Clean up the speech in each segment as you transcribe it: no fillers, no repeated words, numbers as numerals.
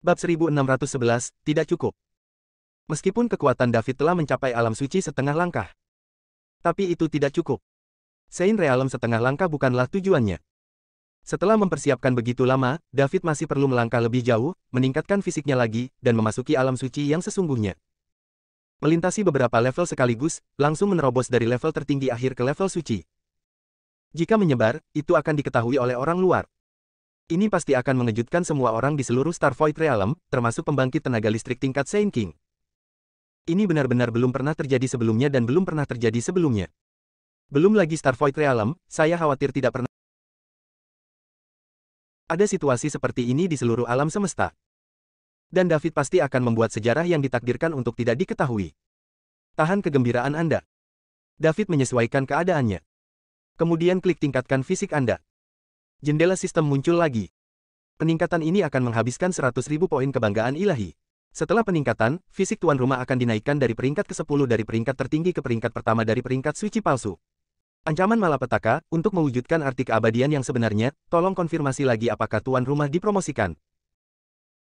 Bab 1611, tidak cukup. Meskipun kekuatan David telah mencapai alam suci setengah langkah. Tapi itu tidak cukup. Saint Realm setengah langkah bukanlah tujuannya. Setelah mempersiapkan begitu lama, David masih perlu melangkah lebih jauh, meningkatkan fisiknya lagi, dan memasuki alam suci yang sesungguhnya. Melintasi beberapa level sekaligus, langsung menerobos dari level tertinggi akhir ke level suci. Jika menyebar, itu akan diketahui oleh orang luar. Ini pasti akan mengejutkan semua orang di seluruh Starvoid Realm, termasuk pembangkit tenaga listrik tingkat Saint King. Ini benar-benar belum pernah terjadi sebelumnya dan belum pernah terjadi sebelumnya. Belum lagi Starvoid Realm, saya khawatir tidak pernah ada situasi seperti ini di seluruh alam semesta. Dan David pasti akan membuat sejarah yang ditakdirkan untuk tidak diketahui. Tahan kegembiraan Anda. David menyesuaikan keadaannya. Kemudian klik tingkatkan fisik Anda. Jendela sistem muncul lagi. Peningkatan ini akan menghabiskan 100.000 poin kebanggaan ilahi. Setelah peningkatan, fisik tuan rumah akan dinaikkan dari peringkat ke-10 dari peringkat tertinggi ke peringkat pertama dari peringkat suci palsu. Ancaman malapetaka, untuk mewujudkan arti keabadian yang sebenarnya, tolong konfirmasi lagi apakah tuan rumah dipromosikan.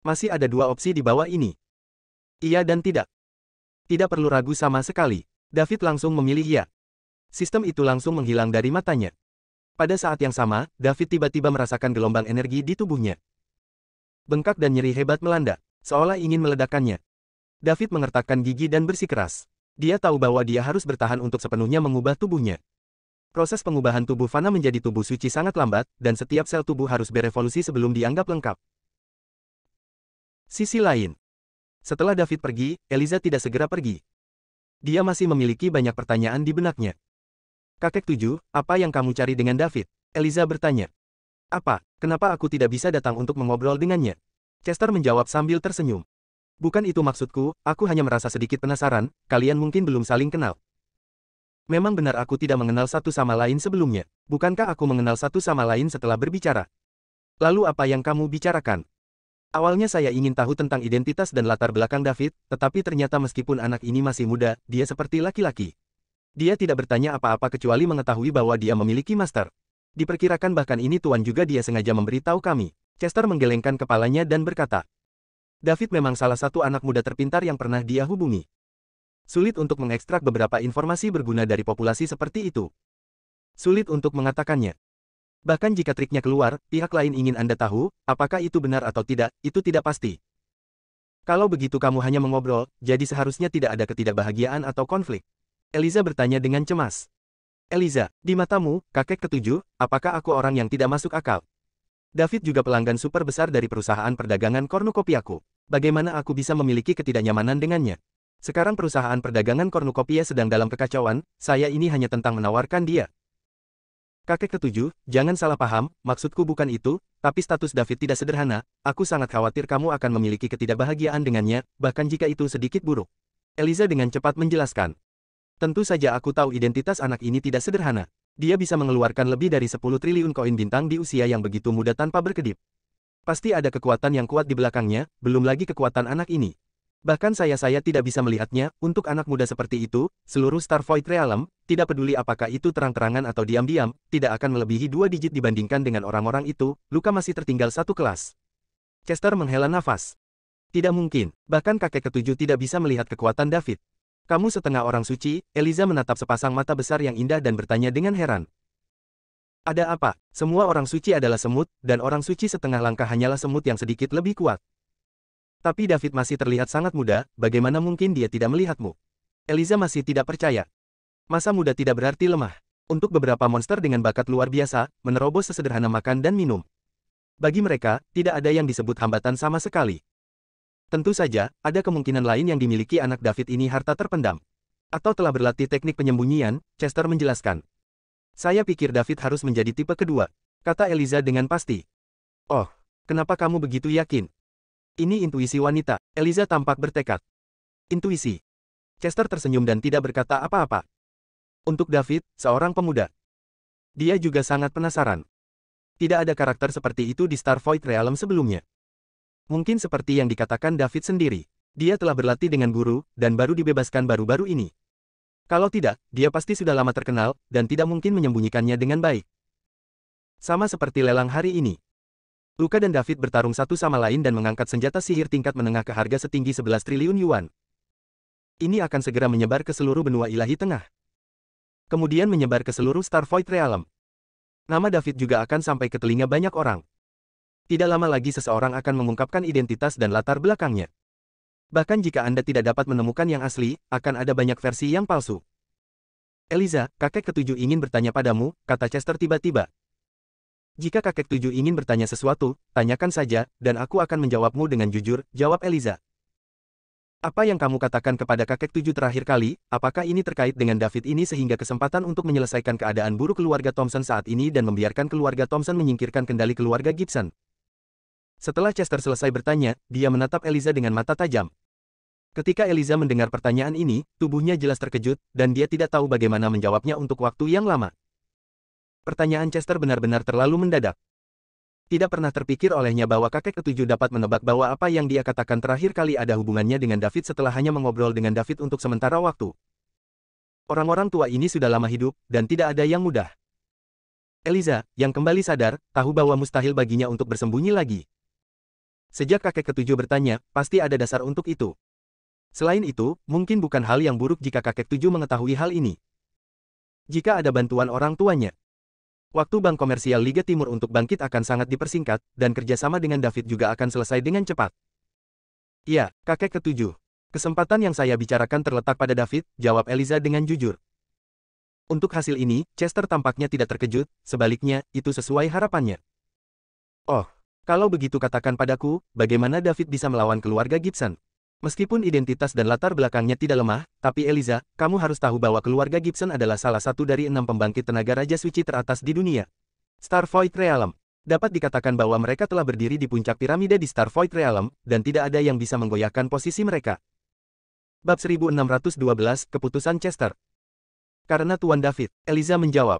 Masih ada dua opsi di bawah ini. Iya dan tidak. Tidak perlu ragu sama sekali. David langsung memilih iya. Sistem itu langsung menghilang dari matanya. Pada saat yang sama, David tiba-tiba merasakan gelombang energi di tubuhnya. Bengkak dan nyeri hebat melanda, seolah ingin meledakkannya. David mengertakkan gigi dan bersikeras. Dia tahu bahwa dia harus bertahan untuk sepenuhnya mengubah tubuhnya. Proses pengubahan tubuh fana menjadi tubuh suci sangat lambat, dan setiap sel tubuh harus berevolusi sebelum dianggap lengkap. Sisi lain. Setelah David pergi, Eliza tidak segera pergi. Dia masih memiliki banyak pertanyaan di benaknya. Kakek 7, apa yang kamu cari dengan David? Eliza bertanya. Apa, kenapa aku tidak bisa datang untuk mengobrol dengannya? Chester menjawab sambil tersenyum. Bukan itu maksudku, aku hanya merasa sedikit penasaran, kalian mungkin belum saling kenal. Memang benar aku tidak mengenal satu sama lain sebelumnya. Bukankah aku mengenal satu sama lain setelah berbicara? Lalu apa yang kamu bicarakan? Awalnya saya ingin tahu tentang identitas dan latar belakang David, tetapi ternyata meskipun anak ini masih muda, dia seperti laki-laki. Dia tidak bertanya apa-apa kecuali mengetahui bahwa dia memiliki master. Diperkirakan bahkan ini tuan juga dia sengaja memberitahu kami. Chester menggelengkan kepalanya dan berkata, David memang salah satu anak muda terpintar yang pernah dia hubungi. Sulit untuk mengekstrak beberapa informasi berguna dari populasi seperti itu. Sulit untuk mengatakannya. Bahkan jika triknya keluar, pihak lain ingin Anda tahu, apakah itu benar atau tidak, itu tidak pasti. Kalau begitu kamu hanya mengobrol, jadi seharusnya tidak ada ketidakbahagiaan atau konflik. Eliza bertanya dengan cemas. Eliza, di matamu, kakek ke-7, apakah aku orang yang tidak masuk akal? David juga pelanggan super besar dari perusahaan perdagangan kornukopiaku. Bagaimana aku bisa memiliki ketidaknyamanan dengannya? Sekarang perusahaan perdagangan kornukopia sedang dalam kekacauan, saya ini hanya tentang menawarkan dia. Kakek ke-7, jangan salah paham, maksudku bukan itu, tapi status David tidak sederhana, aku sangat khawatir kamu akan memiliki ketidakbahagiaan dengannya, bahkan jika itu sedikit buruk. Eliza dengan cepat menjelaskan. Tentu saja aku tahu identitas anak ini tidak sederhana. Dia bisa mengeluarkan lebih dari 10 triliun koin bintang di usia yang begitu muda tanpa berkedip. Pasti ada kekuatan yang kuat di belakangnya, belum lagi kekuatan anak ini. Bahkan saya tidak bisa melihatnya, untuk anak muda seperti itu, seluruh Starvoid Realm, tidak peduli apakah itu terang-terangan atau diam-diam, tidak akan melebihi 2 digit dibandingkan dengan orang-orang itu, luka masih tertinggal satu kelas. Chester menghela nafas. Tidak mungkin, bahkan kakek ke-7 tidak bisa melihat kekuatan David. Kamu setengah orang suci, Eliza menatap sepasang mata besar yang indah dan bertanya dengan heran. Ada apa? Semua orang suci adalah semut, dan orang suci setengah langkah hanyalah semut yang sedikit lebih kuat. Tapi David masih terlihat sangat muda, bagaimana mungkin dia tidak melihatmu? Eliza masih tidak percaya. Masa muda tidak berarti lemah. Untuk beberapa monster dengan bakat luar biasa, menerobos sesederhana makan dan minum. Bagi mereka, tidak ada yang disebut hambatan sama sekali. Tentu saja, ada kemungkinan lain yang dimiliki anak David ini harta terpendam. Atau telah berlatih teknik penyembunyian, Chester menjelaskan. Saya pikir David harus menjadi tipe kedua, kata Eliza dengan pasti. Oh, kenapa kamu begitu yakin? Ini intuisi wanita, Eliza tampak bertekad. Intuisi. Chester tersenyum dan tidak berkata apa-apa. Untuk David, seorang pemuda. Dia juga sangat penasaran. Tidak ada karakter seperti itu di Starvoid Realm sebelumnya. Mungkin seperti yang dikatakan David sendiri. Dia telah berlatih dengan guru, dan baru dibebaskan baru-baru ini. Kalau tidak, dia pasti sudah lama terkenal, dan tidak mungkin menyembunyikannya dengan baik. Sama seperti lelang hari ini. Luka dan David bertarung satu sama lain dan mengangkat senjata sihir tingkat menengah ke harga setinggi 11 triliun yuan. Ini akan segera menyebar ke seluruh benua ilahi tengah. Kemudian menyebar ke seluruh Star Void Realm. Nama David juga akan sampai ke telinga banyak orang. Tidak lama lagi seseorang akan mengungkapkan identitas dan latar belakangnya. Bahkan jika Anda tidak dapat menemukan yang asli, akan ada banyak versi yang palsu. Eliza, kakek ketujuh ingin bertanya padamu, kata Chester tiba-tiba. Jika kakek tujuh ingin bertanya sesuatu, tanyakan saja, dan aku akan menjawabmu dengan jujur, jawab Eliza. Apa yang kamu katakan kepada kakek tujuh terakhir kali, apakah ini terkait dengan David ini sehingga kesempatan untuk menyelesaikan keadaan buruk keluarga Thompson saat ini dan membiarkan keluarga Thompson menyingkirkan kendali keluarga Gibson? Setelah Chester selesai bertanya, dia menatap Eliza dengan mata tajam. Ketika Eliza mendengar pertanyaan ini, tubuhnya jelas terkejut, dan dia tidak tahu bagaimana menjawabnya untuk waktu yang lama. Pertanyaan Chester benar-benar terlalu mendadak. Tidak pernah terpikir olehnya bahwa kakek ketujuh dapat menebak bahwa apa yang dia katakan terakhir kali ada hubungannya dengan David setelah hanya mengobrol dengan David untuk sementara waktu. Orang-orang tua ini sudah lama hidup, dan tidak ada yang mudah. Eliza, yang kembali sadar, tahu bahwa mustahil baginya untuk bersembunyi lagi. Sejak kakek ketujuh bertanya, pasti ada dasar untuk itu. Selain itu, mungkin bukan hal yang buruk jika kakek tujuh mengetahui hal ini. Jika ada bantuan orang tuanya. Waktu Bank Komersial Liga Timur untuk bangkit akan sangat dipersingkat, dan kerjasama dengan David juga akan selesai dengan cepat. Ya, kakek ketujuh. Kesempatan yang saya bicarakan terletak pada David, jawab Eliza dengan jujur. Untuk hasil ini, Chester tampaknya tidak terkejut, sebaliknya, itu sesuai harapannya. Oh, kalau begitu katakan padaku, bagaimana David bisa melawan keluarga Gibson? Meskipun identitas dan latar belakangnya tidak lemah, tapi Eliza, kamu harus tahu bahwa keluarga Gibson adalah salah satu dari 6 pembangkit tenaga Raja Suci teratas di dunia. Star Void Realm. Dapat dikatakan bahwa mereka telah berdiri di puncak piramida di Star Void Realm, dan tidak ada yang bisa menggoyahkan posisi mereka. Bab 1612, Keputusan Chester. Karena Tuan David, Eliza menjawab.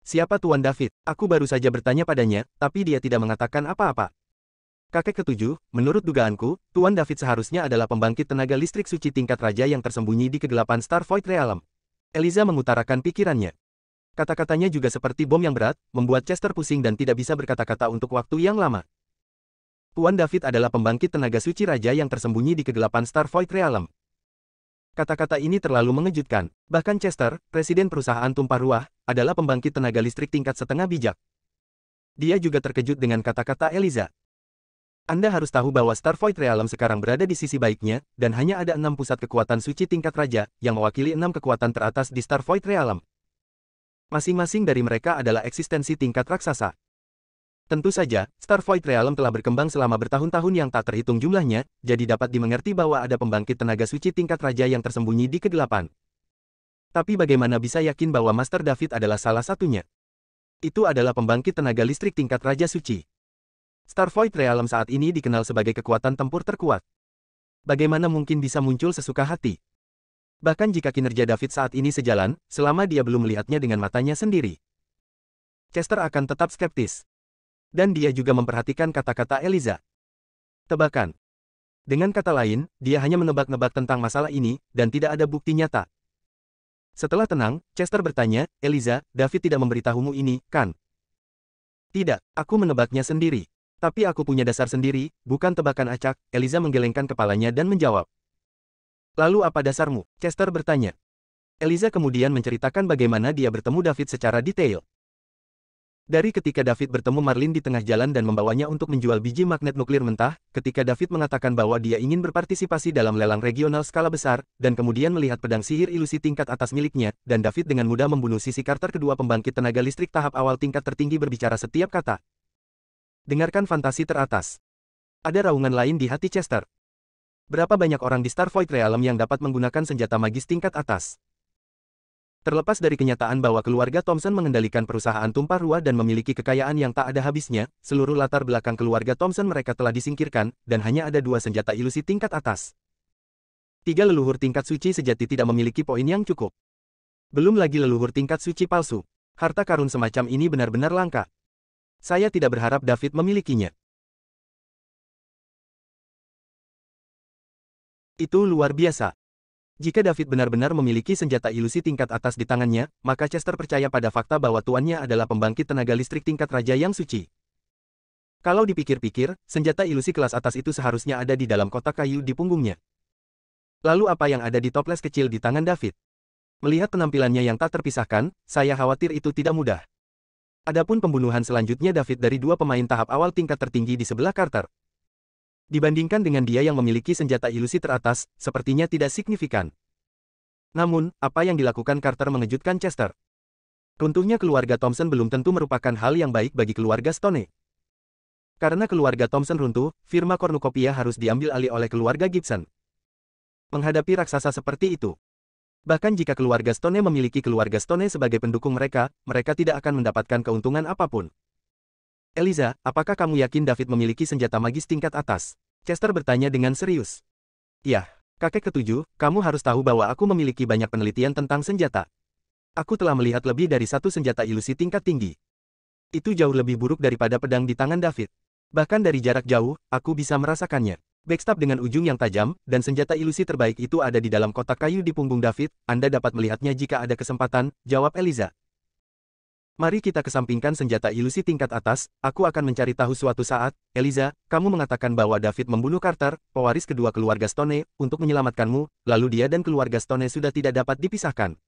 Siapa Tuan David? Aku baru saja bertanya padanya, tapi dia tidak mengatakan apa-apa. Kakek ketujuh, menurut dugaanku, Tuan David seharusnya adalah pembangkit tenaga listrik suci tingkat raja yang tersembunyi di kegelapan Star Void Realm. Eliza mengutarakan pikirannya. Kata-katanya juga seperti bom yang berat, membuat Chester pusing dan tidak bisa berkata-kata untuk waktu yang lama. Tuan David adalah pembangkit tenaga suci raja yang tersembunyi di kegelapan Star Void Realm. Kata-kata ini terlalu mengejutkan. Bahkan Chester, presiden perusahaan tumpah ruah, adalah pembangkit tenaga listrik tingkat setengah bijak. Dia juga terkejut dengan kata-kata Eliza. Anda harus tahu bahwa Star Void Realm sekarang berada di sisi baiknya, dan hanya ada 6 pusat kekuatan suci tingkat raja, yang mewakili 6 kekuatan teratas di Star Void Realm. Masing-masing dari mereka adalah eksistensi tingkat raksasa. Tentu saja, Star Void Realm telah berkembang selama bertahun-tahun yang tak terhitung jumlahnya, jadi dapat dimengerti bahwa ada pembangkit tenaga suci tingkat raja yang tersembunyi di kegelapan. Tapi bagaimana bisa yakin bahwa Master David adalah salah satunya? Itu adalah pembangkit tenaga listrik tingkat Raja Suci. Star Void Realm saat ini dikenal sebagai kekuatan tempur terkuat. Bagaimana mungkin bisa muncul sesuka hati? Bahkan jika kinerja David saat ini sejalan, selama dia belum melihatnya dengan matanya sendiri. Chester akan tetap skeptis. Dan dia juga memperhatikan kata-kata Eliza. Tebakan. Dengan kata lain, dia hanya menebak-nebak tentang masalah ini, dan tidak ada bukti nyata. Setelah tenang, Chester bertanya, Eliza, David tidak memberitahumu ini, kan? Tidak, aku menebaknya sendiri. Tapi aku punya dasar sendiri, bukan tebakan acak. Eliza menggelengkan kepalanya dan menjawab. Lalu apa dasarmu? Chester bertanya. Eliza kemudian menceritakan bagaimana dia bertemu David secara detail. Dari ketika David bertemu Marlin di tengah jalan dan membawanya untuk menjual biji magnet nuklir mentah, ketika David mengatakan bahwa dia ingin berpartisipasi dalam lelang regional skala besar, dan kemudian melihat pedang sihir ilusi tingkat atas miliknya, dan David dengan mudah membunuh Sisi Carter kedua pembangkit tenaga listrik tahap awal tingkat tertinggi berbicara setiap kata. Dengarkan fantasi teratas. Ada raungan lain di hati Chester. Berapa banyak orang di Star Void Realm yang dapat menggunakan senjata magis tingkat atas? Terlepas dari kenyataan bahwa keluarga Thompson mengendalikan perusahaan tumpah ruah dan memiliki kekayaan yang tak ada habisnya, seluruh latar belakang keluarga Thompson mereka telah disingkirkan, dan hanya ada 2 senjata ilusi tingkat atas. 3 leluhur tingkat suci sejati tidak memiliki poin yang cukup. Belum lagi leluhur tingkat suci palsu. Harta karun semacam ini benar-benar langka. Saya tidak berharap David memilikinya. Itu luar biasa. Jika David benar-benar memiliki senjata ilusi tingkat atas di tangannya, maka Chester percaya pada fakta bahwa tuannya adalah pembangkit tenaga listrik tingkat raja yang suci. Kalau dipikir-pikir, senjata ilusi kelas atas itu seharusnya ada di dalam kotak kayu di punggungnya. Lalu apa yang ada di toples kecil di tangan David? Melihat penampilannya yang tak terpisahkan, saya khawatir itu tidak mudah. Adapun pembunuhan selanjutnya David dari dua pemain tahap awal tingkat tertinggi di sebelah Carter. Dibandingkan dengan dia yang memiliki senjata ilusi teratas, sepertinya tidak signifikan. Namun, apa yang dilakukan Carter mengejutkan Chester. Runtuhnya keluarga Thompson belum tentu merupakan hal yang baik bagi keluarga Stone. Karena keluarga Thompson runtuh, firma Cornucopia harus diambil alih oleh keluarga Gibson. Menghadapi raksasa seperti itu. Bahkan jika keluarga Stone memiliki keluarga Stone sebagai pendukung mereka, mereka tidak akan mendapatkan keuntungan apapun. Eliza, apakah kamu yakin David memiliki senjata magis tingkat atas? Chester bertanya dengan serius. Ya, kakek ketujuh, kamu harus tahu bahwa aku memiliki banyak penelitian tentang senjata. Aku telah melihat lebih dari satu senjata ilusi tingkat tinggi. Itu jauh lebih buruk daripada pedang di tangan David. Bahkan dari jarak jauh, aku bisa merasakannya. Backstab dengan ujung yang tajam, dan senjata ilusi terbaik itu ada di dalam kotak kayu di punggung David, Anda dapat melihatnya jika ada kesempatan, jawab Eliza. Mari kita kesampingkan senjata ilusi tingkat atas, aku akan mencari tahu suatu saat. Eliza, kamu mengatakan bahwa David membunuh Carter, pewaris kedua keluarga Stone, untuk menyelamatkanmu, lalu dia dan keluarga Stone sudah tidak dapat dipisahkan.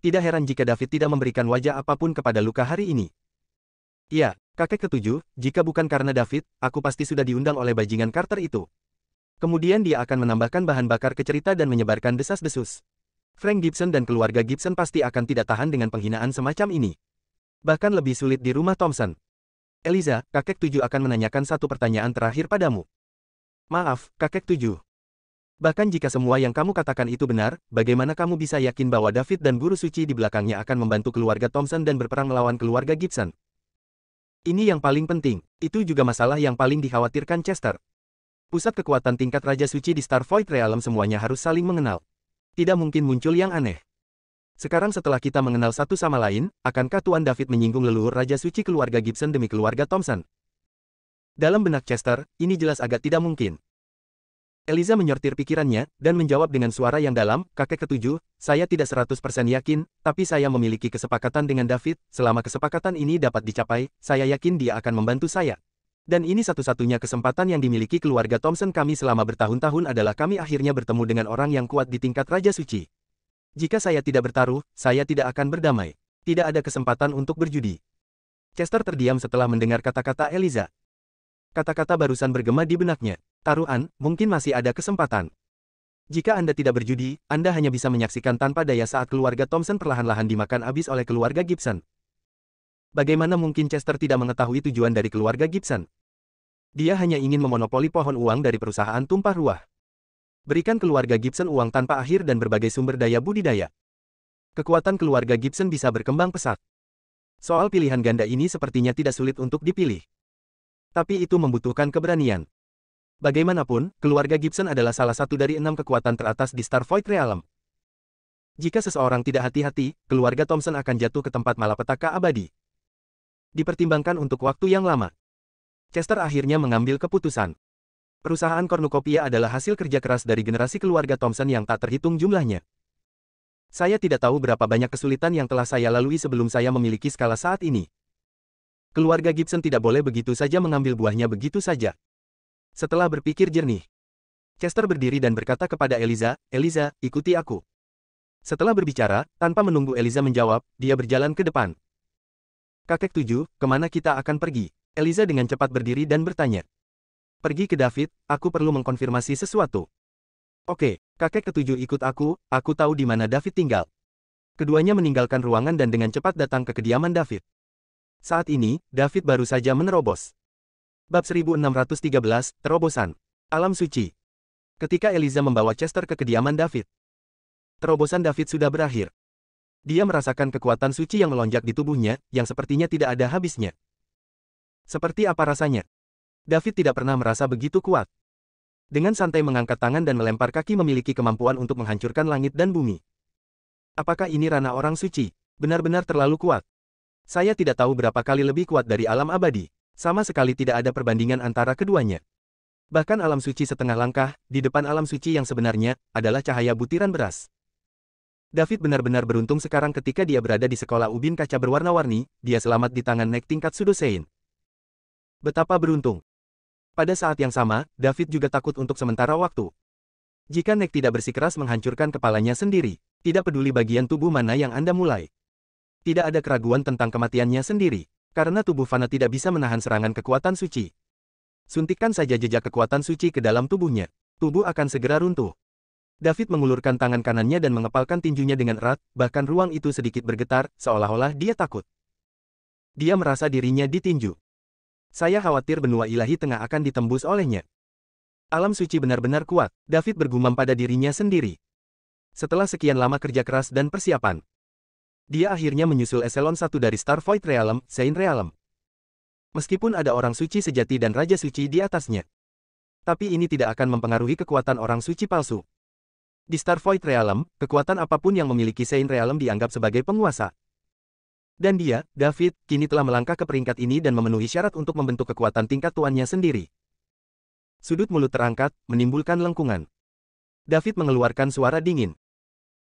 Tidak heran jika David tidak memberikan wajah apapun kepada luka hari ini. Ya, kakek ketujuh, jika bukan karena David, aku pasti sudah diundang oleh bajingan Carter itu. Kemudian dia akan menambahkan bahan bakar ke cerita dan menyebarkan desas-desus. Frank Gibson dan keluarga Gibson pasti akan tidak tahan dengan penghinaan semacam ini. Bahkan lebih sulit di rumah Thompson. Eliza, kakek tujuh akan menanyakan satu pertanyaan terakhir padamu. Maaf, kakek tujuh. Bahkan jika semua yang kamu katakan itu benar, bagaimana kamu bisa yakin bahwa David dan guru suci di belakangnya akan membantu keluarga Thompson dan berperang melawan keluarga Gibson? Ini yang paling penting. Itu juga masalah yang paling dikhawatirkan Chester. Pusat kekuatan tingkat Raja Suci di Star Void Realm semuanya harus saling mengenal. Tidak mungkin muncul yang aneh. Sekarang setelah kita mengenal satu sama lain, akankah Tuan David menyinggung leluhur Raja Suci keluarga Gibson demi keluarga Thompson? Dalam benak Chester, ini jelas agak tidak mungkin. Eliza menyortir pikirannya, dan menjawab dengan suara yang dalam, kakek ketujuh, saya tidak 100% yakin, tapi saya memiliki kesepakatan dengan David, selama kesepakatan ini dapat dicapai, saya yakin dia akan membantu saya. Dan ini satu-satunya kesempatan yang dimiliki keluarga Thompson kami selama bertahun-tahun adalah kami akhirnya bertemu dengan orang yang kuat di tingkat Raja Suci. Jika saya tidak bertaruh, saya tidak akan berdamai. Tidak ada kesempatan untuk berjudi. Chester terdiam setelah mendengar kata-kata Eliza. Kata-kata barusan bergema di benaknya. Taruhan, mungkin masih ada kesempatan. Jika Anda tidak berjudi, Anda hanya bisa menyaksikan tanpa daya saat keluarga Thompson perlahan-lahan dimakan habis oleh keluarga Gibson. Bagaimana mungkin Chester tidak mengetahui tujuan dari keluarga Gibson? Dia hanya ingin memonopoli pohon uang dari perusahaan tumpah ruah. Berikan keluarga Gibson uang tanpa akhir dan berbagai sumber daya budidaya. Kekuatan keluarga Gibson bisa berkembang pesat. Soal pilihan ganda ini sepertinya tidak sulit untuk dipilih. Tapi itu membutuhkan keberanian. Bagaimanapun, keluarga Gibson adalah salah satu dari 6 kekuatan teratas di Star Void Realm. Jika seseorang tidak hati-hati, keluarga Thompson akan jatuh ke tempat malapetaka abadi. Dipertimbangkan untuk waktu yang lama. Chester akhirnya mengambil keputusan. Perusahaan Cornucopia adalah hasil kerja keras dari generasi keluarga Thompson yang tak terhitung jumlahnya. Saya tidak tahu berapa banyak kesulitan yang telah saya lalui sebelum saya memiliki skala saat ini. Keluarga Gibson tidak boleh begitu saja mengambil buahnya begitu saja. Setelah berpikir jernih, Chester berdiri dan berkata kepada Eliza, Eliza, ikuti aku. Setelah berbicara, tanpa menunggu Eliza menjawab, dia berjalan ke depan. Kakek tujuh, kemana kita akan pergi? Eliza dengan cepat berdiri dan bertanya. Pergi ke David, aku perlu mengkonfirmasi sesuatu. Oke, kakek ketujuh ikut aku tahu di mana David tinggal. Keduanya meninggalkan ruangan dan dengan cepat datang ke kediaman David. Saat ini, David baru saja menerobos. Bab 1613, Terobosan. Alam Suci. Ketika Eliza membawa Chester ke kediaman David, terobosan David sudah berakhir. Dia merasakan kekuatan suci yang melonjak di tubuhnya, yang sepertinya tidak ada habisnya. Seperti apa rasanya? David tidak pernah merasa begitu kuat. Dengan santai mengangkat tangan dan melempar kaki memiliki kemampuan untuk menghancurkan langit dan bumi. Apakah ini ranah orang suci? Benar-benar terlalu kuat. Saya tidak tahu berapa kali lebih kuat dari alam abadi. Sama sekali tidak ada perbandingan antara keduanya. Bahkan alam suci setengah langkah, di depan alam suci yang sebenarnya, adalah cahaya butiran beras. David benar-benar beruntung sekarang ketika dia berada di sekolah ubin kaca berwarna-warni, dia selamat di tangan Nek tingkat Sudosein. Betapa beruntung. Pada saat yang sama, David juga takut untuk sementara waktu. Jika Nek tidak bersikeras menghancurkan kepalanya sendiri, tidak peduli bagian tubuh mana yang Anda mulai. Tidak ada keraguan tentang kematiannya sendiri, karena tubuh Fana tidak bisa menahan serangan kekuatan suci. Suntikkan saja jejak kekuatan suci ke dalam tubuhnya. Tubuh akan segera runtuh. David mengulurkan tangan kanannya dan mengepalkan tinjunya dengan erat, bahkan ruang itu sedikit bergetar, seolah-olah dia takut. Dia merasa dirinya ditinju. Saya khawatir benua ilahi tengah akan ditembus olehnya. Alam suci benar-benar kuat, David bergumam pada dirinya sendiri. Setelah sekian lama kerja keras dan persiapan, dia akhirnya menyusul eselon 1 dari Starvoid Realm, Saint Realm. Meskipun ada orang suci sejati dan raja suci di atasnya, tapi ini tidak akan mempengaruhi kekuatan orang suci palsu. Di Starvoid Realm, kekuatan apapun yang memiliki Saint Realm dianggap sebagai penguasa. Dan dia, David, kini telah melangkah ke peringkat ini dan memenuhi syarat untuk membentuk kekuatan tingkat tuannya sendiri. Sudut mulut terangkat, menimbulkan lengkungan. David mengeluarkan suara dingin.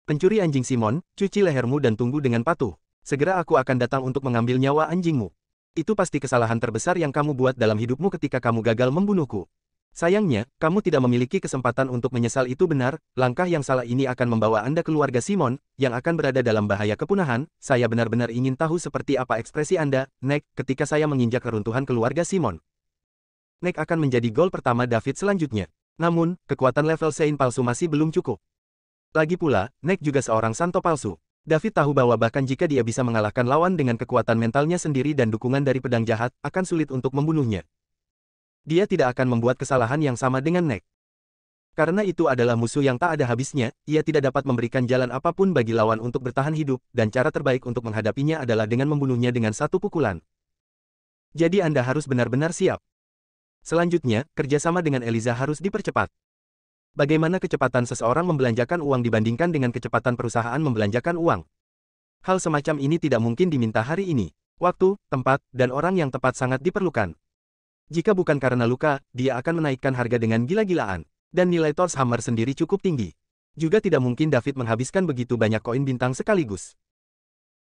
Pencuri anjing Simon, cuci lehermu dan tunggu dengan patuh. Segera aku akan datang untuk mengambil nyawa anjingmu. Itu pasti kesalahan terbesar yang kamu buat dalam hidupmu ketika kamu gagal membunuhku. Sayangnya, kamu tidak memiliki kesempatan untuk menyesal itu benar, langkah yang salah ini akan membawa Anda keluarga Simon, yang akan berada dalam bahaya kepunahan. Saya benar-benar ingin tahu seperti apa ekspresi Anda, Nek, ketika saya menginjak keruntuhan keluarga Simon. Nek akan menjadi gol pertama David selanjutnya. Namun, kekuatan level Saint palsu masih belum cukup. Lagi pula, Nek juga seorang santo palsu. David tahu bahwa bahkan jika dia bisa mengalahkan lawan dengan kekuatan mentalnya sendiri dan dukungan dari pedang jahat, akan sulit untuk membunuhnya. Dia tidak akan membuat kesalahan yang sama dengan Nek. Karena itu adalah musuh yang tak ada habisnya, ia tidak dapat memberikan jalan apapun bagi lawan untuk bertahan hidup, dan cara terbaik untuk menghadapinya adalah dengan membunuhnya dengan satu pukulan. Jadi Anda harus benar-benar siap. Selanjutnya, kerjasama dengan Eliza harus dipercepat. Bagaimana kecepatan seseorang membelanjakan uang dibandingkan dengan kecepatan perusahaan membelanjakan uang? Hal semacam ini tidak mungkin diminta hari ini. Waktu, tempat, dan orang yang tepat sangat diperlukan. Jika bukan karena luka, dia akan menaikkan harga dengan gila-gilaan. Dan nilai Thor's Hammer sendiri cukup tinggi. Juga tidak mungkin David menghabiskan begitu banyak koin bintang sekaligus.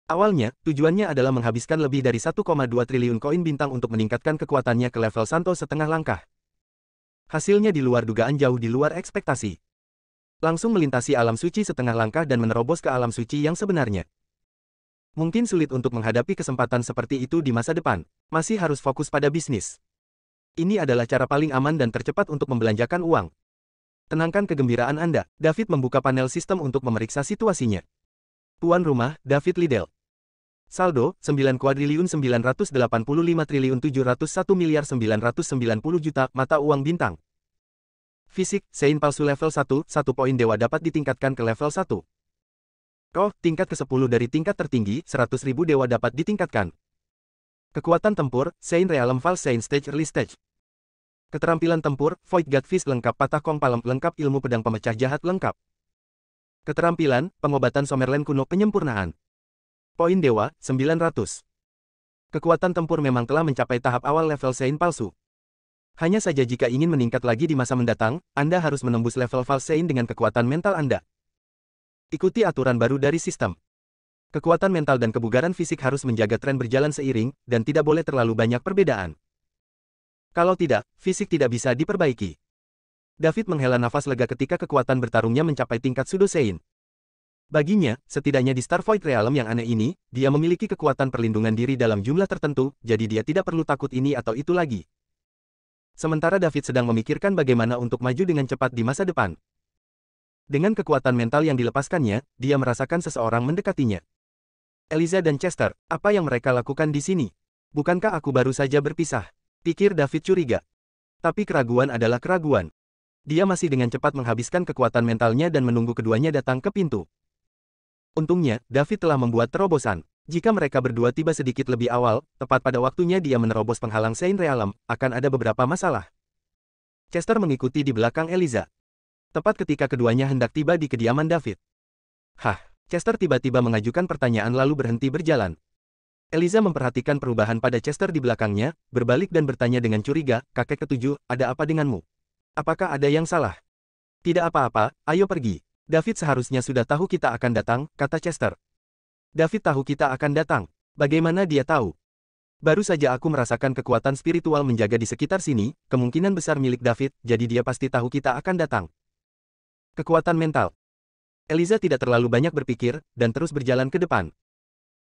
Awalnya, tujuannya adalah menghabiskan lebih dari 1,2 triliun koin bintang untuk meningkatkan kekuatannya ke level Santo setengah langkah. Hasilnya di luar dugaan, jauh di luar ekspektasi. Langsung melintasi alam suci setengah langkah dan menerobos ke alam suci yang sebenarnya. Mungkin sulit untuk menghadapi kesempatan seperti itu di masa depan. Masih harus fokus pada bisnis. Ini adalah cara paling aman dan tercepat untuk membelanjakan uang. Tenangkan kegembiraan Anda. David membuka panel sistem untuk memeriksa situasinya. Tuan rumah, David Liddell. Saldo, 9,785,701,990 juta mata uang bintang. Fisik, Saint palsu level 1, 1 poin dewa dapat ditingkatkan ke level 1. Roh, tingkat ke-10 dari tingkat tertinggi, 100.000 dewa dapat ditingkatkan. Kekuatan tempur, Saint Realm False Saint Stage Early Stage. Keterampilan tempur, Void God Fist lengkap, patah kong palem lengkap, ilmu pedang pemecah jahat lengkap. Keterampilan, pengobatan Somerland kuno penyempurnaan. Poin dewa, 900. Kekuatan tempur memang telah mencapai tahap awal level Saint palsu. Hanya saja jika ingin meningkat lagi di masa mendatang, Anda harus menembus level False Saint dengan kekuatan mental Anda. Ikuti aturan baru dari sistem. Kekuatan mental dan kebugaran fisik harus menjaga tren berjalan seiring, dan tidak boleh terlalu banyak perbedaan. Kalau tidak, fisik tidak bisa diperbaiki. David menghela nafas lega ketika kekuatan bertarungnya mencapai tingkat Pseudo Saint. Baginya, setidaknya di Starvoid Realm yang aneh ini, dia memiliki kekuatan perlindungan diri dalam jumlah tertentu, jadi dia tidak perlu takut ini atau itu lagi. Sementara David sedang memikirkan bagaimana untuk maju dengan cepat di masa depan. Dengan kekuatan mental yang dilepaskannya, dia merasakan seseorang mendekatinya. Eliza dan Chester, apa yang mereka lakukan di sini? Bukankah aku baru saja berpisah? Pikir David curiga. Tapi keraguan adalah keraguan. Dia masih dengan cepat menghabiskan kekuatan mentalnya dan menunggu keduanya datang ke pintu. Untungnya, David telah membuat terobosan. Jika mereka berdua tiba sedikit lebih awal, tepat pada waktunya dia menerobos penghalang Saint Realm, akan ada beberapa masalah. Chester mengikuti di belakang Eliza. Tepat ketika keduanya hendak tiba di kediaman David. Chester tiba-tiba mengajukan pertanyaan lalu berhenti berjalan. Eliza memperhatikan perubahan pada Chester di belakangnya, berbalik dan bertanya dengan curiga, kakek ketujuh, ada apa denganmu? Apakah ada yang salah? Tidak apa-apa, ayo pergi. David seharusnya sudah tahu kita akan datang, kata Chester. David tahu kita akan datang. Bagaimana dia tahu? Baru saja aku merasakan kekuatan spiritual menjaga di sekitar sini, kemungkinan besar milik David, jadi dia pasti tahu kita akan datang. Kekuatan mental. Eliza tidak terlalu banyak berpikir, dan terus berjalan ke depan.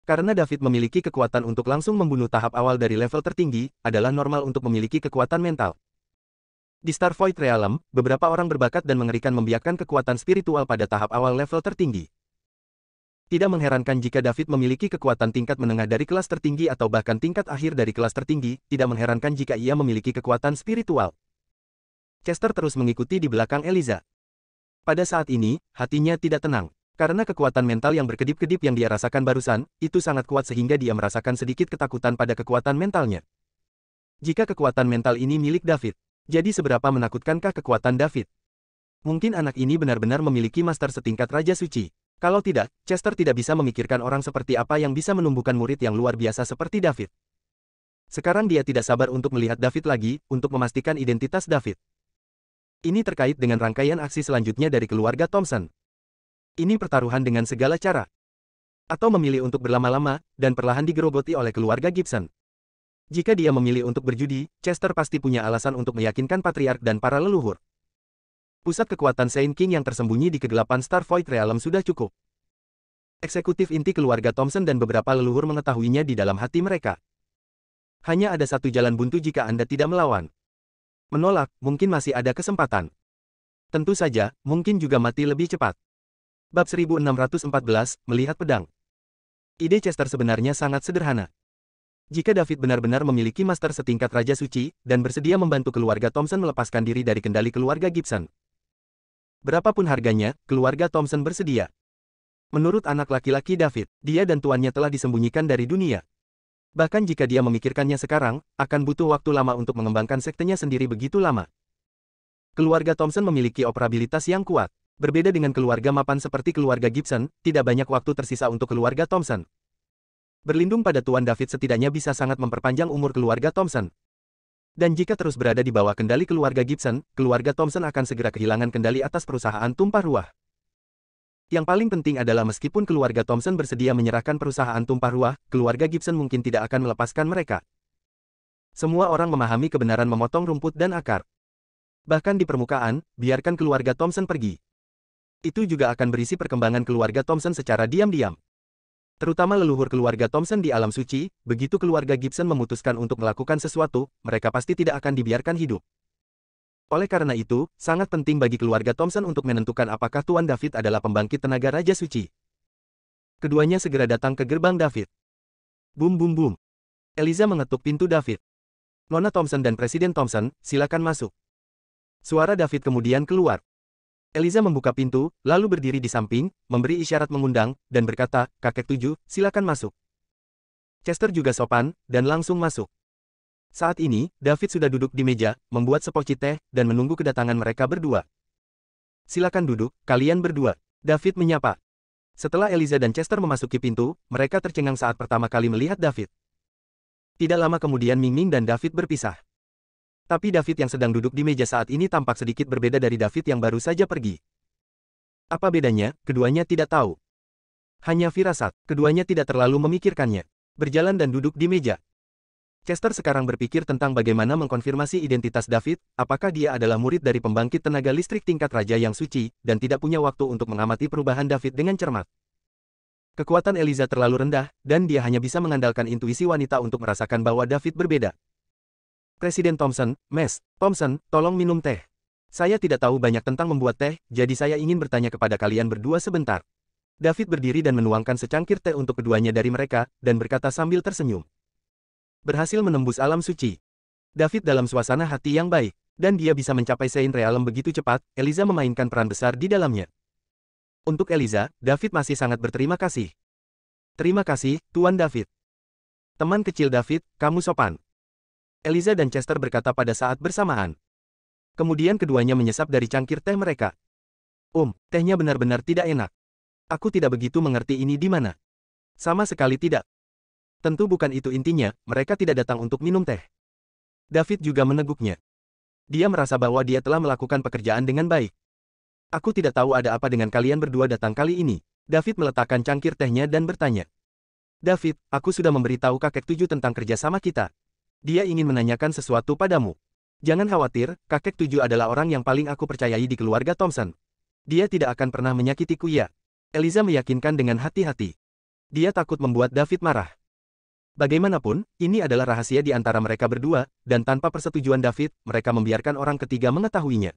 Karena David memiliki kekuatan untuk langsung membunuh tahap awal dari level tertinggi, adalah normal untuk memiliki kekuatan mental. Di Star Void Realm, beberapa orang berbakat dan mengerikan membiarkan kekuatan spiritual pada tahap awal level tertinggi. Tidak mengherankan jika David memiliki kekuatan tingkat menengah dari kelas tertinggi atau bahkan tingkat akhir dari kelas tertinggi, tidak mengherankan jika ia memiliki kekuatan spiritual. Chester terus mengikuti di belakang Eliza. Pada saat ini, hatinya tidak tenang. Karena kekuatan mental yang berkedip-kedip yang dia rasakan barusan, itu sangat kuat sehingga dia merasakan sedikit ketakutan pada kekuatan mentalnya. Jika kekuatan mental ini milik David, jadi seberapa menakutkankah kekuatan David? Mungkin anak ini benar-benar memiliki master setingkat Raja Suci. Kalau tidak, Chester tidak bisa memikirkan orang seperti apa yang bisa menumbuhkan murid yang luar biasa seperti David. Sekarang dia tidak sabar untuk melihat David lagi, untuk memastikan identitas David. Ini terkait dengan rangkaian aksi selanjutnya dari keluarga Thompson. Ini pertaruhan dengan segala cara. Atau memilih untuk berlama-lama, dan perlahan digerogoti oleh keluarga Gibson. Jika dia memilih untuk berjudi, Chester pasti punya alasan untuk meyakinkan Patriark dan para leluhur. Pusat kekuatan Saint King yang tersembunyi di kegelapan Star Void Realm sudah cukup. Eksekutif inti keluarga Thompson dan beberapa leluhur mengetahuinya di dalam hati mereka. Hanya ada satu jalan buntu jika Anda tidak melawan. Menolak, mungkin masih ada kesempatan. Tentu saja, mungkin juga mati lebih cepat. Bab 1614, Melihat Pedang. Ide Chester sebenarnya sangat sederhana. Jika David benar-benar memiliki master setingkat Raja Suci, dan bersedia membantu keluarga Thompson melepaskan diri dari kendali keluarga Gibson. Berapapun harganya, keluarga Thompson bersedia. Menurut anak laki-laki David, dia dan tuannya telah disembunyikan dari dunia. Bahkan jika dia memikirkannya sekarang, akan butuh waktu lama untuk mengembangkan sektenya sendiri begitu lama. Keluarga Thompson memiliki operabilitas yang kuat. Berbeda dengan keluarga mapan seperti keluarga Gibson, tidak banyak waktu tersisa untuk keluarga Thompson. Berlindung pada Tuan David setidaknya bisa sangat memperpanjang umur keluarga Thompson. Dan jika terus berada di bawah kendali keluarga Gibson, keluarga Thompson akan segera kehilangan kendali atas perusahaan tumpah ruah. Yang paling penting adalah meskipun keluarga Thompson bersedia menyerahkan perusahaan tumpah ruah, keluarga Gibson mungkin tidak akan melepaskan mereka. Semua orang memahami kebenaran memotong rumput dan akar. Bahkan di permukaan, biarkan keluarga Thompson pergi. Itu juga akan berisi perkembangan keluarga Thompson secara diam-diam. Terutama leluhur keluarga Thompson di alam suci, begitu keluarga Gibson memutuskan untuk melakukan sesuatu, mereka pasti tidak akan dibiarkan hidup. Oleh karena itu, sangat penting bagi keluarga Thompson untuk menentukan apakah Tuan David adalah pembangkit tenaga Raja Suci. Keduanya segera datang ke gerbang David. Bum bum bum. Eliza mengetuk pintu David. Nona Thompson dan Presiden Thompson, silakan masuk. Suara David kemudian keluar. Eliza membuka pintu, lalu berdiri di samping, memberi isyarat mengundang, dan berkata, "Kakek 7, silakan masuk." Chester juga sopan, dan langsung masuk. Saat ini, David sudah duduk di meja, membuat sepoci teh, dan menunggu kedatangan mereka berdua. "Silakan duduk, kalian berdua," David menyapa. Setelah Eliza dan Chester memasuki pintu, mereka tercengang saat pertama kali melihat David. Tidak lama kemudian Ming Ming dan David berpisah. Tapi David yang sedang duduk di meja saat ini tampak sedikit berbeda dari David yang baru saja pergi. Apa bedanya, keduanya tidak tahu. Hanya firasat, keduanya tidak terlalu memikirkannya. Berjalan dan duduk di meja. Chester sekarang berpikir tentang bagaimana mengkonfirmasi identitas David, apakah dia adalah murid dari pembangkit tenaga listrik tingkat raja yang suci, dan tidak punya waktu untuk mengamati perubahan David dengan cermat. Kekuatan Eliza terlalu rendah, dan dia hanya bisa mengandalkan intuisi wanita untuk merasakan bahwa David berbeda. Presiden Thompson, Mes, Thompson, tolong minum teh. Saya tidak tahu banyak tentang membuat teh, jadi saya ingin bertanya kepada kalian berdua sebentar. David berdiri dan menuangkan secangkir teh untuk keduanya dari mereka, dan berkata sambil tersenyum. Berhasil menembus alam suci. David dalam suasana hati yang baik, dan dia bisa mencapai Saint Realm begitu cepat, Eliza memainkan peran besar di dalamnya. Untuk Eliza, David masih sangat berterima kasih. Terima kasih, Tuan David. Teman kecil David, kamu sopan. Eliza dan Chester berkata pada saat bersamaan. Kemudian keduanya menyesap dari cangkir teh mereka. Tehnya benar-benar tidak enak. Aku tidak begitu mengerti ini di mana. Sama sekali tidak. Tentu bukan itu intinya, mereka tidak datang untuk minum teh. David juga meneguknya. Dia merasa bahwa dia telah melakukan pekerjaan dengan baik. Aku tidak tahu ada apa dengan kalian berdua datang kali ini. David meletakkan cangkir tehnya dan bertanya. David, aku sudah memberitahu kakek tujuh tentang kerjasama kita. Dia ingin menanyakan sesuatu padamu. Jangan khawatir, kakek tujuh adalah orang yang paling aku percayai di keluarga Thompson. Dia tidak akan pernah menyakitiku ya. Eliza meyakinkan dengan hati-hati. Dia takut membuat David marah. Bagaimanapun, ini adalah rahasia di antara mereka berdua, dan tanpa persetujuan David, mereka membiarkan orang ketiga mengetahuinya.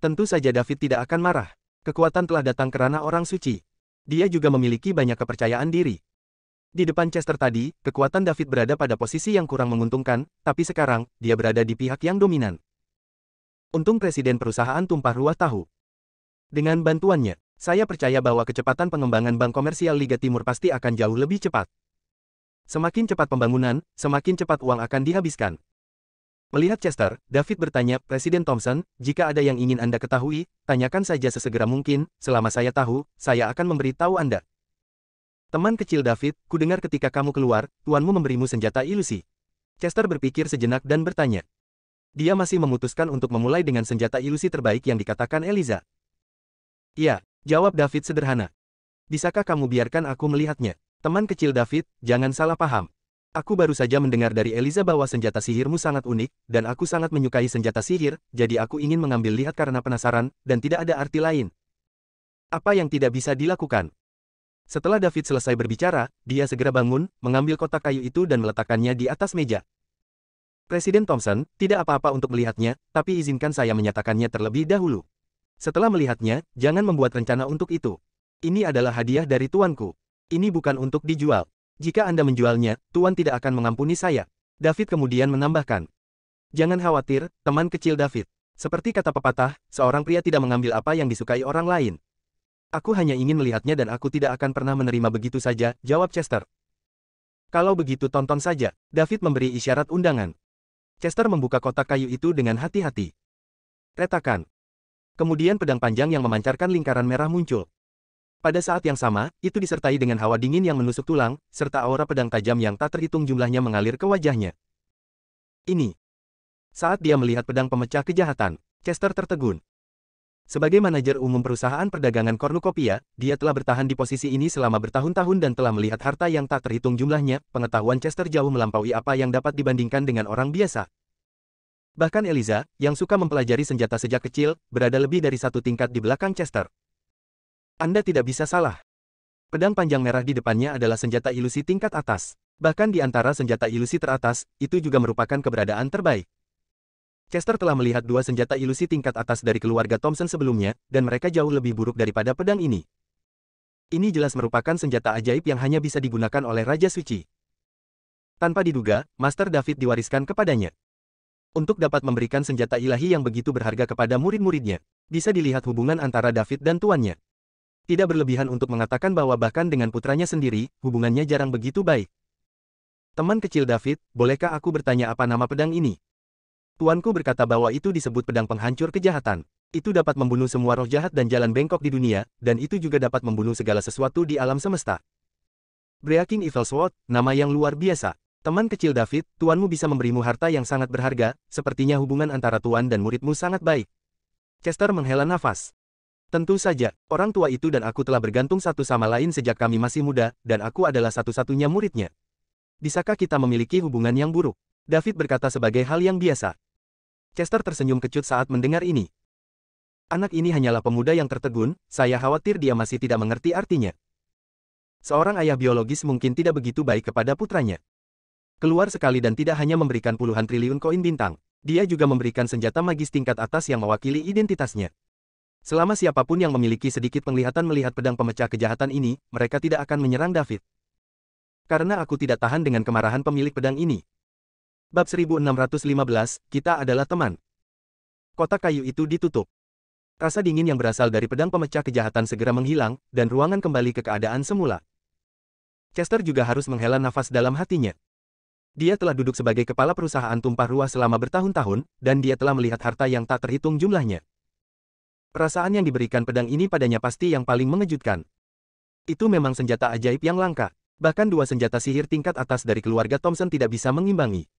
Tentu saja David tidak akan marah. Kekuatan telah datang kerana orang suci. Dia juga memiliki banyak kepercayaan diri. Di depan Chester tadi, kekuatan David berada pada posisi yang kurang menguntungkan, tapi sekarang, dia berada di pihak yang dominan. Untung presiden perusahaan tumpah ruah tahu. Dengan bantuannya, saya percaya bahwa kecepatan pengembangan bank komersial Liga Timur pasti akan jauh lebih cepat. Semakin cepat pembangunan, semakin cepat uang akan dihabiskan. Melihat Chester, David bertanya, Presiden Thompson, jika ada yang ingin Anda ketahui, tanyakan saja sesegera mungkin, selama saya tahu, saya akan memberitahu Anda. Teman kecil David, kudengar ketika kamu keluar, tuanmu memberimu senjata ilusi. Chester berpikir sejenak dan bertanya. Dia masih memutuskan untuk memulai dengan senjata ilusi terbaik yang dikatakan Eliza. Ya, jawab David sederhana. Bisakah kamu biarkan aku melihatnya? Teman kecil David, jangan salah paham. Aku baru saja mendengar dari Eliza bahwa senjata sihirmu sangat unik, dan aku sangat menyukai senjata sihir, jadi aku ingin mengambil lihat karena penasaran, dan tidak ada arti lain. Apa yang tidak bisa dilakukan? Setelah David selesai berbicara, dia segera bangun, mengambil kotak kayu itu dan meletakkannya di atas meja. Presiden Thompson, tidak apa-apa untuk melihatnya, tapi izinkan saya menyatakannya terlebih dahulu. Setelah melihatnya, jangan membuat rencana untuk itu. Ini adalah hadiah dari tuanku. Ini bukan untuk dijual. Jika Anda menjualnya, tuan tidak akan mengampuni saya. David kemudian menambahkan. Jangan khawatir, teman kecil David. Seperti kata pepatah, seorang pria tidak mengambil apa yang disukai orang lain. Aku hanya ingin melihatnya dan aku tidak akan pernah menerima begitu saja, jawab Chester. Kalau begitu tonton saja, David memberi isyarat undangan. Chester membuka kotak kayu itu dengan hati-hati. Retakan. Kemudian pedang panjang yang memancarkan lingkaran merah muncul. Pada saat yang sama, itu disertai dengan hawa dingin yang menusuk tulang, serta aura pedang tajam yang tak terhitung jumlahnya mengalir ke wajahnya. Ini. Saat dia melihat pedang pemecah kejahatan, Chester tertegun. Sebagai manajer umum perusahaan perdagangan kornukopia, dia telah bertahan di posisi ini selama bertahun-tahun dan telah melihat harta yang tak terhitung jumlahnya. Pengetahuan Chester jauh melampaui apa yang dapat dibandingkan dengan orang biasa. Bahkan Eliza, yang suka mempelajari senjata sejak kecil, berada lebih dari satu tingkat di belakang Chester. Anda tidak bisa salah. Pedang panjang merah di depannya adalah senjata ilusi tingkat atas. Bahkan di antara senjata ilusi teratas, itu juga merupakan keberadaan terbaik. Chester telah melihat dua senjata ilusi tingkat atas dari keluarga Thompson sebelumnya, dan mereka jauh lebih buruk daripada pedang ini. Ini jelas merupakan senjata ajaib yang hanya bisa digunakan oleh Raja Suci. Tanpa diduga, Master David diwariskan kepadanya. Untuk dapat memberikan senjata ilahi yang begitu berharga kepada murid-muridnya, bisa dilihat hubungan antara David dan tuannya. Tidak berlebihan untuk mengatakan bahwa bahkan dengan putranya sendiri, hubungannya jarang begitu baik. Teman kecil David, bolehkah aku bertanya apa nama pedang ini? Tuanku berkata bahwa itu disebut pedang penghancur kejahatan. Itu dapat membunuh semua roh jahat dan jalan bengkok di dunia, dan itu juga dapat membunuh segala sesuatu di alam semesta. Breaking Evil Sword, nama yang luar biasa. Teman kecil David, tuanmu bisa memberimu harta yang sangat berharga, sepertinya hubungan antara tuan dan muridmu sangat baik. Chester menghela nafas. Tentu saja, orang tua itu dan aku telah bergantung satu sama lain sejak kami masih muda, dan aku adalah satu-satunya muridnya. Bisakah kita memiliki hubungan yang buruk? David berkata sebagai hal yang biasa. Chester tersenyum kecut saat mendengar ini. Anak ini hanyalah pemuda yang tertegun, saya khawatir dia masih tidak mengerti artinya. Seorang ayah biologis mungkin tidak begitu baik kepada putranya. Keluar sekali dan tidak hanya memberikan puluhan triliun koin bintang, dia juga memberikan senjata magis tingkat atas yang mewakili identitasnya. Selama siapapun yang memiliki sedikit penglihatan melihat pedang pemecah kejahatan ini, mereka tidak akan menyerang David. Karena aku tidak tahan dengan kemarahan pemilik pedang ini. Bab 1615, kita adalah teman. Kotak kayu itu ditutup. Rasa dingin yang berasal dari pedang pemecah kejahatan segera menghilang, dan ruangan kembali ke keadaan semula. Chester juga harus menghela nafas dalam hatinya. Dia telah duduk sebagai kepala perusahaan tumpah ruah selama bertahun-tahun, dan dia telah melihat harta yang tak terhitung jumlahnya. Perasaan yang diberikan pedang ini padanya pasti yang paling mengejutkan. Itu memang senjata ajaib yang langka. Bahkan dua senjata sihir tingkat atas dari keluarga Thompson tidak bisa mengimbangi.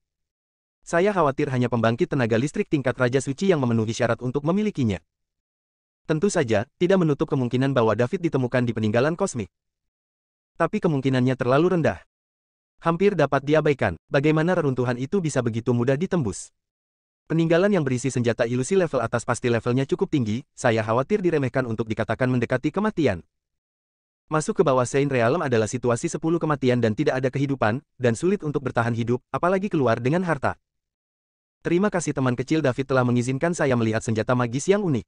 Saya khawatir hanya pembangkit tenaga listrik tingkat Raja Suci yang memenuhi syarat untuk memilikinya. Tentu saja, tidak menutup kemungkinan bahwa David ditemukan di peninggalan kosmik. Tapi kemungkinannya terlalu rendah. Hampir dapat diabaikan. Bagaimana reruntuhan itu bisa begitu mudah ditembus? Peninggalan yang berisi senjata ilusi level atas pasti levelnya cukup tinggi, saya khawatir diremehkan untuk dikatakan mendekati kematian. Masuk ke bawah Saint Realm adalah situasi 10 kematian dan tidak ada kehidupan, dan sulit untuk bertahan hidup, apalagi keluar dengan harta. Terima kasih teman kecil David telah mengizinkan saya melihat senjata magis yang unik.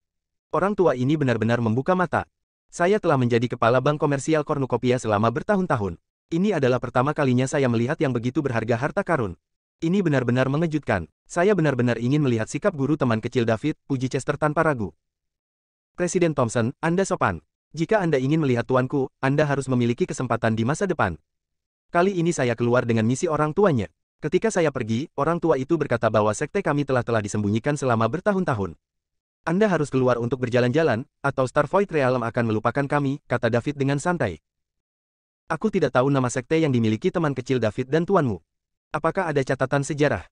Orang tua ini benar-benar membuka mata. Saya telah menjadi kepala bank komersial Cornucopia selama bertahun-tahun. Ini adalah pertama kalinya saya melihat yang begitu berharga harta karun. Ini benar-benar mengejutkan. Saya benar-benar ingin melihat sikap guru teman kecil David, puji Chester tanpa ragu. Presiden Thompson, Anda sopan. Jika Anda ingin melihat tuanku, Anda harus memiliki kesempatan di masa depan. Kali ini saya keluar dengan misi orang tuanya. Ketika saya pergi, orang tua itu berkata bahwa sekte kami telah disembunyikan selama bertahun-tahun. Anda harus keluar untuk berjalan-jalan, atau Starvoid Realm akan melupakan kami, kata David dengan santai. Aku tidak tahu nama sekte yang dimiliki teman kecil David dan tuanmu. Apakah ada catatan sejarah?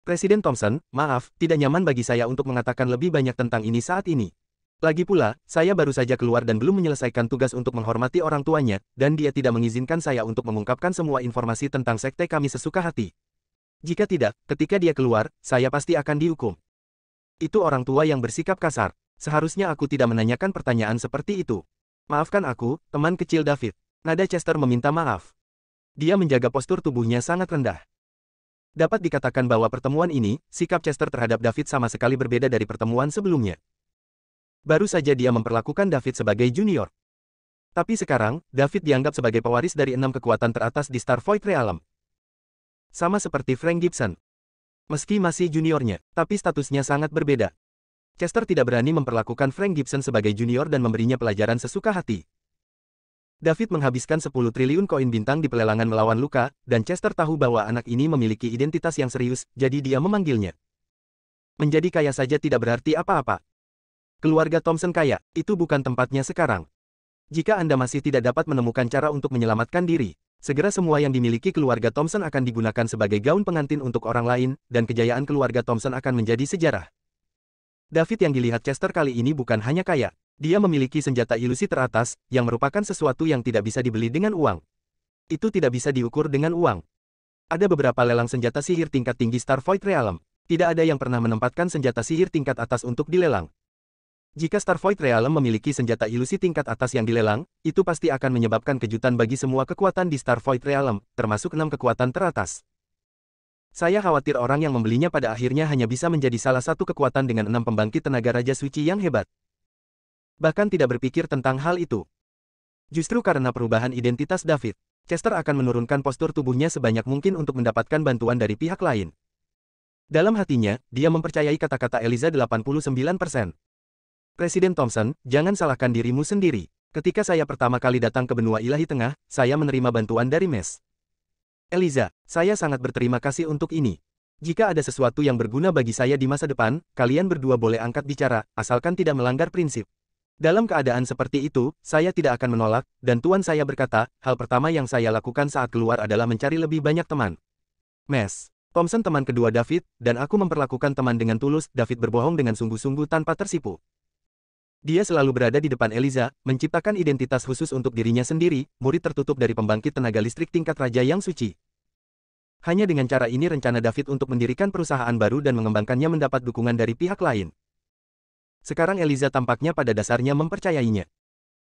Presiden Thompson, maaf, tidak nyaman bagi saya untuk mengatakan lebih banyak tentang ini saat ini. Lagi pula, saya baru saja keluar dan belum menyelesaikan tugas untuk menghormati orang tuanya, dan dia tidak mengizinkan saya untuk mengungkapkan semua informasi tentang sekte kami sesuka hati. Jika tidak, ketika dia keluar, saya pasti akan dihukum. Itu orang tua yang bersikap kasar. Seharusnya aku tidak menanyakan pertanyaan seperti itu. Maafkan aku, teman kecil David. Nada Chester meminta maaf. Dia menjaga postur tubuhnya sangat rendah. Dapat dikatakan bahwa pertemuan ini, sikap Chester terhadap David sama sekali berbeda dari pertemuan sebelumnya. Baru saja dia memperlakukan David sebagai junior. Tapi sekarang, David dianggap sebagai pewaris dari 6 kekuatan teratas di Starvoid Realm. Sama seperti Frank Gibson. Meski masih juniornya, tapi statusnya sangat berbeda. Chester tidak berani memperlakukan Frank Gibson sebagai junior dan memberinya pelajaran sesuka hati. David menghabiskan 10 triliun koin bintang di pelelangan melawan luka, dan Chester tahu bahwa anak ini memiliki identitas yang serius, jadi dia memanggilnya. Menjadi kaya saja tidak berarti apa-apa. Keluarga Thompson kaya, itu bukan tempatnya sekarang. Jika Anda masih tidak dapat menemukan cara untuk menyelamatkan diri, segera semua yang dimiliki keluarga Thompson akan digunakan sebagai gaun pengantin untuk orang lain, dan kejayaan keluarga Thompson akan menjadi sejarah. David yang dilihat Chester kali ini bukan hanya kaya, dia memiliki senjata ilusi teratas, yang merupakan sesuatu yang tidak bisa dibeli dengan uang. Itu tidak bisa diukur dengan uang. Ada beberapa lelang senjata sihir tingkat tinggi Starvoid Realm. Tidak ada yang pernah menempatkan senjata sihir tingkat atas untuk dilelang. Jika Starvoid Realm memiliki senjata ilusi tingkat atas yang dilelang, itu pasti akan menyebabkan kejutan bagi semua kekuatan di Starvoid Realm, termasuk 6 kekuatan teratas. Saya khawatir orang yang membelinya pada akhirnya hanya bisa menjadi salah satu kekuatan dengan 6 pembangkit tenaga Raja Suci yang hebat. Bahkan tidak berpikir tentang hal itu. Justru karena perubahan identitas David, Chester akan menurunkan postur tubuhnya sebanyak mungkin untuk mendapatkan bantuan dari pihak lain. Dalam hatinya, dia mempercayai kata-kata Eliza 89%. Presiden Thompson, jangan salahkan dirimu sendiri. Ketika saya pertama kali datang ke benua ilahi tengah, saya menerima bantuan dari Mes. Eliza, saya sangat berterima kasih untuk ini. Jika ada sesuatu yang berguna bagi saya di masa depan, kalian berdua boleh angkat bicara, asalkan tidak melanggar prinsip. Dalam keadaan seperti itu, saya tidak akan menolak, dan tuan saya berkata, hal pertama yang saya lakukan saat keluar adalah mencari lebih banyak teman. Mes. Thompson teman kedua David, dan aku memperlakukan teman dengan tulus. David berbohong dengan sungguh-sungguh tanpa tersipu. Dia selalu berada di depan Eliza, menciptakan identitas khusus untuk dirinya sendiri, murid tertutup dari pembangkit tenaga listrik tingkat raja yang suci. Hanya dengan cara ini rencana David untuk mendirikan perusahaan baru dan mengembangkannya mendapat dukungan dari pihak lain. Sekarang Eliza tampaknya pada dasarnya mempercayainya.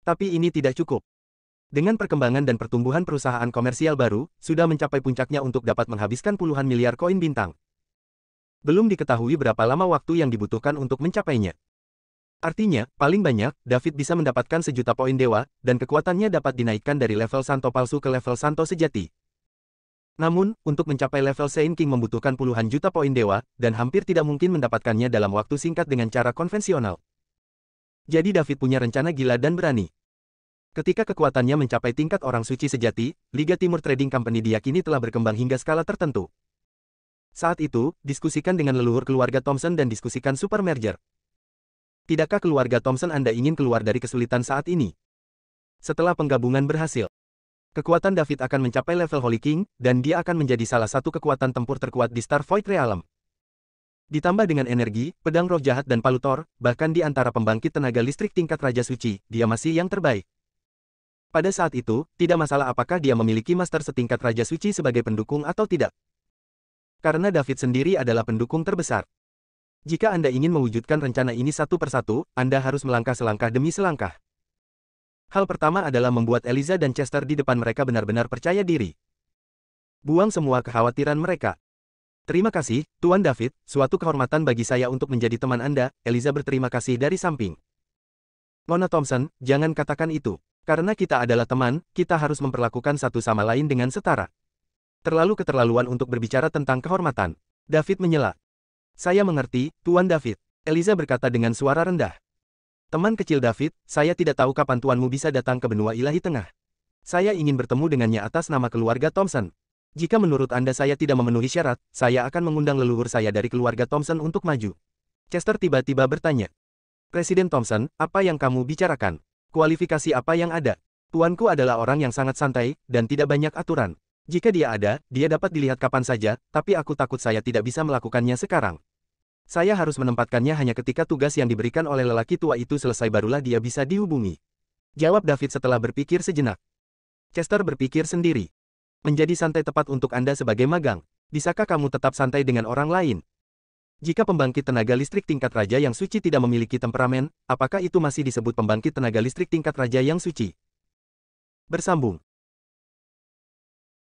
Tapi ini tidak cukup. Dengan perkembangan dan pertumbuhan perusahaan komersial baru, sudah mencapai puncaknya untuk dapat menghabiskan puluhan miliar koin bintang. Belum diketahui berapa lama waktu yang dibutuhkan untuk mencapainya. Artinya, paling banyak, David bisa mendapatkan 1.000.000 poin dewa, dan kekuatannya dapat dinaikkan dari level Santo palsu ke level Santo sejati. Namun, untuk mencapai level Saint King membutuhkan puluhan juta poin dewa, dan hampir tidak mungkin mendapatkannya dalam waktu singkat dengan cara konvensional. Jadi David punya rencana gila dan berani. Ketika kekuatannya mencapai tingkat orang suci sejati, Liga Timur Trading Company diyakini telah berkembang hingga skala tertentu. Saat itu, diskusikan dengan leluhur keluarga Thompson dan diskusikan super merger. Tidakkah keluarga Thompson Anda ingin keluar dari kesulitan saat ini? Setelah penggabungan berhasil, kekuatan David akan mencapai level Holy King, dan dia akan menjadi salah satu kekuatan tempur terkuat di Starvoid Realm. Ditambah dengan energi, pedang roh jahat dan palu Thor, bahkan di antara pembangkit tenaga listrik tingkat Raja Suci, dia masih yang terbaik. Pada saat itu, tidak masalah apakah dia memiliki master setingkat Raja Suci sebagai pendukung atau tidak. Karena David sendiri adalah pendukung terbesar. Jika Anda ingin mewujudkan rencana ini satu persatu, Anda harus melangkah selangkah demi selangkah. Hal pertama adalah membuat Eliza dan Chester di depan mereka benar-benar percaya diri. Buang semua kekhawatiran mereka. Terima kasih, Tuan David, suatu kehormatan bagi saya untuk menjadi teman Anda, Eliza berterima kasih dari samping. Nona Thompson, jangan katakan itu. Karena kita adalah teman, kita harus memperlakukan satu sama lain dengan setara. Terlalu keterlaluan untuk berbicara tentang kehormatan. David menyela. Saya mengerti, Tuan David. Eliza berkata dengan suara rendah. Teman kecil David, saya tidak tahu kapan tuanmu bisa datang ke benua ilahi tengah. Saya ingin bertemu dengannya atas nama keluarga Thompson. Jika menurut Anda saya tidak memenuhi syarat, saya akan mengundang leluhur saya dari keluarga Thompson untuk maju. Chester tiba-tiba bertanya. Presiden Thompson, apa yang kamu bicarakan? Kualifikasi apa yang ada? Tuanku adalah orang yang sangat santai, dan tidak banyak aturan. Jika dia ada, dia dapat dilihat kapan saja, tapi aku takut saya tidak bisa melakukannya sekarang. Saya harus menempatkannya hanya ketika tugas yang diberikan oleh lelaki tua itu selesai barulah dia bisa dihubungi. Jawab David setelah berpikir sejenak. Chester berpikir sendiri. Menjadi santai tepat untuk Anda sebagai magang. Bisakah kamu tetap santai dengan orang lain? Jika pembangkit tenaga listrik tingkat raja yang suci tidak memiliki temperamen, apakah itu masih disebut pembangkit tenaga listrik tingkat raja yang suci? Bersambung.